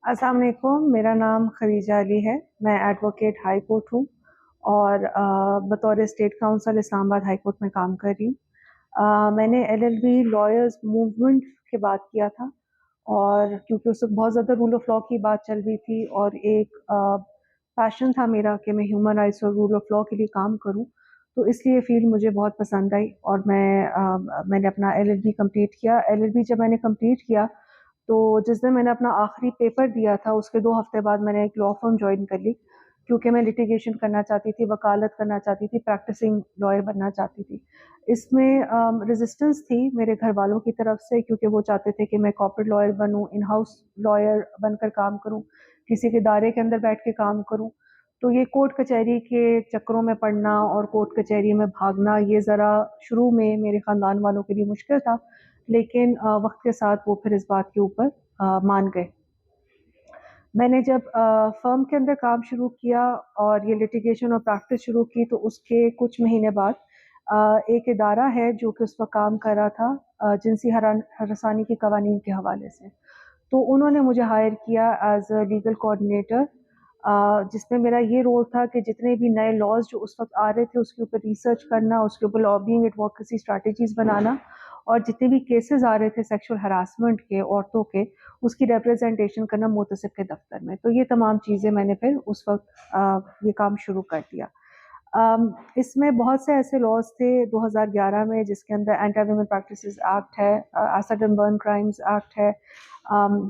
अस्सलाम वालेकुम, मेरा नाम खदीजा अली है। मैं एडवोकेट हाई कोर्ट हूँ और बतौर state council Islamabad high court में काम कर रही हूँ। मैंने एलएलबी लॉयर्स मूवमेंट के बाद किया था और क्योंकि उस वक्त बहुत ज़्यादा रूल ऑफ लॉ की बात चल रही थी और एक पैशन था मेरा कि मैं ह्यूमन राइट्स और रूल ऑफ लॉ के लिए काम करूँ, तो इसलिए फील्ड मुझे बहुत पसंद आई और मैंने अपना एलएलबी कंप्लीट किया। एलएलबी जब मैंने कंप्लीट किया तो जिस दिन मैंने अपना आखिरी पेपर दिया था उसके 2 हफ्ते बाद मैंने एक लॉ फर्म ज्वाइन कर ली, क्योंकि मैं लिटिगेशन करना चाहती थी, वकालत करना चाहती थी, प्रैक्टिसिंग लॉयर बनना चाहती थी। इसमें रेजिस्टेंस थी मेरे घर वालों की तरफ से, क्योंकि वो चाहते थे कि मैं कॉर्पोरेट लॉयर बनूं, इन हाउस लॉयर बनकर काम करूं, किसी के दायरे के अंदर बैठ के काम करूं। तो ये कोर्ट कचहरी के चक्करों में पड़ना और कोर्ट कचहरी में भागना, ये ज़रा शुरू में मेरे ख़ानदान वालों के लिए मुश्किल था, लेकिन वक्त के साथ वो फिर इस बात के ऊपर मान गए। मैंने जब फर्म के अंदर काम शुरू किया और ये लिटिगेशन और प्रैक्टिस शुरू की, तो उसके कुछ महीने बाद एक इदारा है जो कि उस वक्त काम कर रहा था जिनसी हरासानी के कवानीन के हवाले से, तो उन्होंने मुझे हायर किया एज अ लीगल कोऑर्डिनेटर, जिसमें मेरा ये रोल था कि जितने भी नए लॉज जो उस वक्त आ रहे थे उसके ऊपर रिसर्च करना, उसके ऊपर लॉबिंग एडवोकेसी स्ट्रैटेजीज बनाना, और जितने भी केसेस आ रहे थे सेक्सुअल हरासमेंट के औरतों के, उसकी रिप्रेजेंटेशन करना मुतसिब के दफ्तर में। तो ये तमाम चीज़ें मैंने फिर उस वक्त ये काम शुरू कर दिया। इसमें बहुत से ऐसे लॉज थे 2011 में, जिसके अंदर एंटी वुमेन प्रैक्टिसेस एक्ट है, acid and burn crimes act है,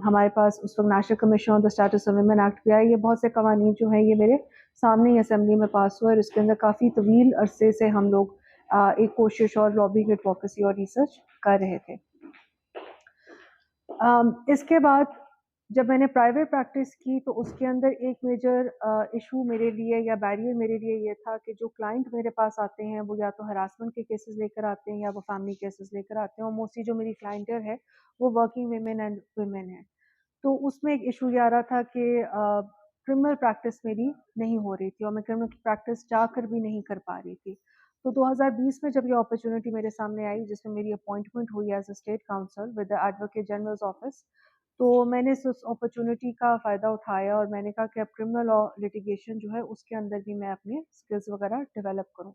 हमारे पास उस वक्त national commission on the status of women act भी आया। ये बहुत से कवानीन जो हैं ये मेरे सामने ही असेंबली में पास हुआ और इसके अंदर काफ़ी तवील अरसे से हम लोग एक कोशिश और लॉबिंग एडवोकेसी और रिसर्च कर रहे थे। इसके बाद जब मैंने प्राइवेट प्रैक्टिस की तो उसके अंदर एक मेजर इशू मेरे लिए या बैरियर मेरे लिए ये था कि जो क्लाइंट मेरे पास आते हैं वो या तो हरासमेंट के केसेस लेकर आते हैं या वो फैमिली केसेस लेकर आते हैं, और मोस्टली जो मेरी क्लाइंटर है वो वर्किंग वुमेन एंड वुमेन है। तो उसमें एक इशू ये आ रहा था कि क्रिमिनल प्रैक्टिस मेरी नहीं हो रही थी और मैं क्रिमिनल प्रैक्टिस चाहकर भी नहीं कर पा रही थी। तो 2020 में जब ये अपॉर्चुनिटी मेरे सामने आई, जिसमें मेरी अपॉइंटमेंट हुई as a state council with the advocate general's office, तो मैंने उस अपॉर्चुनिटी का फ़ायदा उठाया और मैंने कहा कि अब क्रिमिनल लॉ लिटिगेशन जो है उसके अंदर भी मैं अपने स्किल्स वगैरह डेवलप करूँ।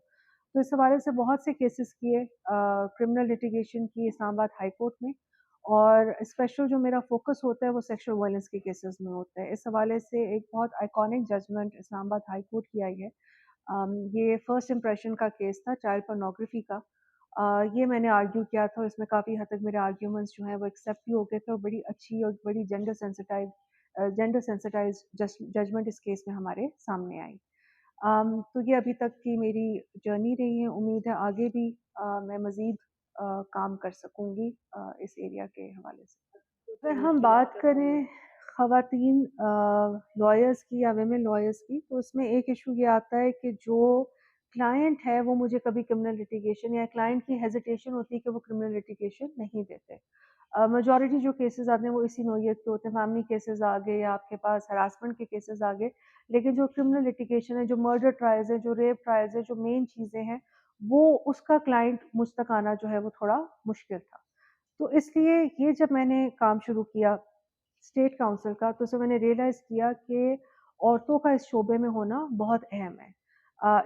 तो इस हवाले से बहुत से केसेस किए क्रिमिनल लिटिगेशन की इस्लामाबाद हाई कोर्ट में, और स्पेशल जो मेरा फोकस होता है वो सेक्सुअल वायलेंस के केसेस में होता है। इस हवाले से एक बहुत iconic judgment Islamabad high court की आई है। ये फर्स्ट इम्प्रेशन का केस था चाइल्ड पोर्नोग्राफी का। ये मैंने आर्ग्यू किया था, इसमें काफ़ी हद तक मेरे आर्ग्यूमेंट्स जो हैं वो एक्सेप्ट भी हो गए थे और बड़ी अच्छी और बड़ी जेंडर सेंसिटाइज जजमेंट इस केस में हमारे सामने आई। तो ये अभी तक की मेरी जर्नी रही है। उम्मीद है आगे भी मैं मज़ीद काम कर सकूँगी इस एरिया के हवाले से। अगर हम बात करें ख़वातीन लॉयर्स की या विमेन लॉयर्स की, तो उसमें एक इशू ये आता है कि जो क्लाइंट है वो मुझे कभी क्रिमिनल लिटिगेशन, या क्लाइंट की हेजिटेशन होती है कि वो क्रिमिनल लिटिगेशन नहीं देते। मेजॉरिटी जो केसेस आते हैं वो इसी नौइयत के होते हैं, फैमिली केसेस आ गए या आपके पास हरासमेंट के केसेस आ गए, लेकिन जो क्रिमिनल लिटिगेशन है, जो मर्डर ट्रायल्स है, जो रेप ट्रायल्स है, जो मेन चीज़ें हैं, वो उसका क्लाइंट मुझ तक आना जो है वो थोड़ा मुश्किल था। तो इसलिए ये जब मैंने काम शुरू किया स्टेट काउंसिल का, तो उसमें मैंने रियलाइज़ किया कि औरतों का इस शोबे में होना बहुत अहम है।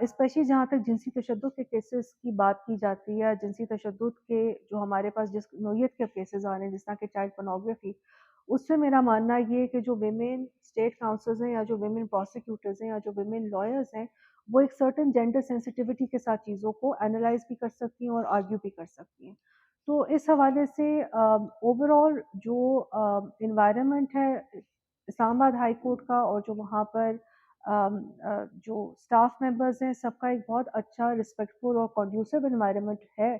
स्पेशली जहाँ तक जिनसी तशद्दुद के केसेस की बात की जाती है, जिनसी तशद्दुद के जो हमारे पास जिस नौइयत के केसेस आ रहे हैं, जिस तरह के चाइल्ड पोर्नोग्राफी, उससे मेरा मानना ये है कि जो विमेन स्टेट काउंसिल्स हैं या जो विमेन प्रोसिक्यूटर्स हैं या जो विमेन लॉयर्स हैं, वो एक सर्टेन जेंडर सेंसिटिविटी के साथ चीज़ों को एनालाइज़ भी कर सकती हैं और आर्ग्यू भी कर सकती हैं। तो इस हवाले से ओवरऑल जो एनवायरनमेंट है इस्लामाबाद हाई कोर्ट का, और जो वहाँ पर जो स्टाफ मेंबर्स हैं, सबका एक बहुत अच्छा रिस्पेक्टफुल और कंड्यूसिव एनवायरनमेंट है।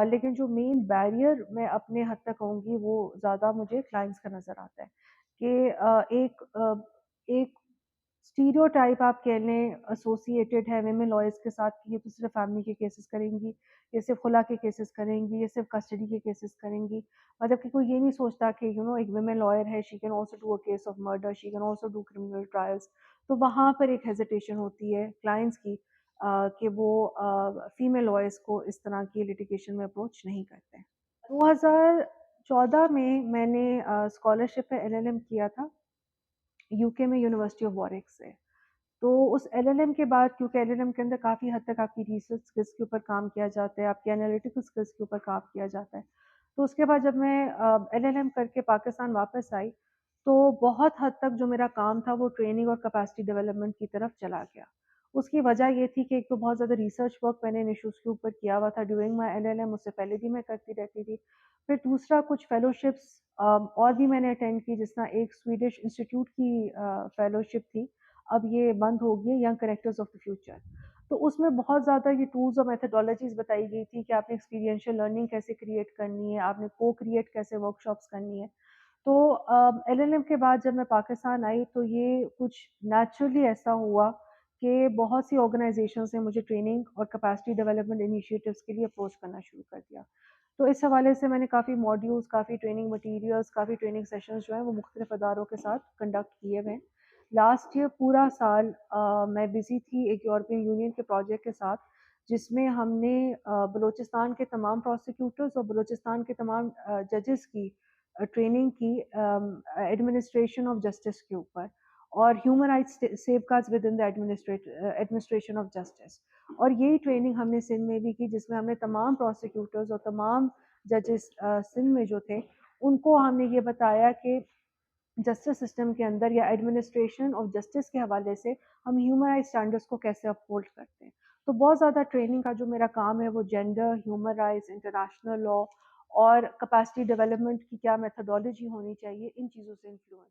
लेकिन जो मेन बैरियर मैं अपने हद तक कहूँगी वो ज़्यादा मुझे क्लाइंट्स का नज़र आता है कि एक स्टीरियोटाइप आप कह लें एसोसिएटेड है विमेन लॉयर्स के साथ कि ये तो सिर्फ फैमिली के केसेस करेंगी, ये सिर्फ खुला के केसेस करेंगी, ये सिर्फ कस्टडी के केसेस करेंगी। मतलब कि कोई ये नहीं सोचता कि एक विमेन लॉयर है, she can also do a case of murder, she can also do criminal trials. तो वहाँ पर एक हेजिटेशन होती है क्लाइंट्स की कि वो फीमेल लॉयर्स को इस तरह की लिटिगेशन में अप्रोच नहीं करते हैं। 2014 में मैंने स्कॉलरशिप पे एलएलएम किया था यूके में यूनिवर्सिटी ऑफ वॉरिक से। तो उस एलएलएम के बाद, क्योंकि एलएलएम के अंदर काफ़ी हद तक आपकी रिसर्च स्किल्स के ऊपर काम किया जाता है, आपकी एनालिटिकल स्किल्स के ऊपर काम किया जाता है। तो उसके बाद जब मैं एलएलएम करके पाकिस्तान वापस आई, तो बहुत हद तक जो मेरा काम था वो ट्रेनिंग और कैपेसिटी डेवलपमेंट की तरफ चला गया। उसकी वजह ये थी कि एक तो बहुत ज़्यादा रिसर्च वर्क मैंने इन इश्यूज़ के ऊपर किया हुआ था ड्यूरिंग माय एलएलएम, उससे पहले भी मैं करती रहती थी। फिर दूसरा कुछ फेलोशिप्स और भी मैंने अटेंड की, जिस तरह एक स्वीडिश इंस्टीट्यूट की फेलोशिप थी, अब ये बंद हो गई है, young characters of the future. तो उसमें बहुत ज़्यादा ये टूल्स और मेथोडोलॉजीज़ बताई गई थी कि आपने एक्सपीरियंशियल लर्निंग कैसे क्रिएट करनी है, आपने को क्रिएट कैसे वर्कशॉप्स करनी है। तो एलएलएम के बाद जब मैं पाकिस्तान आई तो ये कुछ नेचुरली ऐसा हुआ कि बहुत सी ऑर्गेनाइजेशंस ने मुझे ट्रेनिंग और कैपेसिटी डेवलपमेंट इनिशिएटिव्स के लिए अप्रोच करना शुरू कर दिया। तो इस हवाले से मैंने काफ़ी मॉड्यूल्स, काफ़ी ट्रेनिंग मटेरियल्स, काफ़ी ट्रेनिंग सेशंस जो हैं वो मुख्तलिफ अदारों के साथ कंडक्ट किए हुए हैं। लास्ट ईयर पूरा साल मैं बिज़ी थी एक यूरोपियन यूनियन के प्रोजेक्ट के साथ, जिसमें हमने बलूचिस्तान के तमाम प्रोसिक्यूटर्स और बलूचिस्तान के तमाम जजेस की ट्रेनिंग की एडमिनिस्ट्रेशन ऑफ जस्टिस के ऊपर, और human rights safeguards with in the administration of justice. और यही ट्रेनिंग हमने सिंध में भी की, जिसमें हमने तमाम प्रोसिक्यूटर्स और तमाम जजेस सिंध में जो थे उनको हमने ये बताया कि जस्टिस सिस्टम के अंदर या एडमिनिस्ट्रेशन ऑफ जस्टिस के हवाले से हम ह्यूमन राइट्स स्टैंडर्ड्स को कैसे अपहोल्ड करते हैं। तो बहुत ज़्यादा ट्रेनिंग का जो मेरा काम है वो gender, human rights, international law और कैपेसिटी डेवलपमेंट की क्या मेथोडोलॉजी होनी चाहिए, इन चीज़ों से इन्फ्लुएंस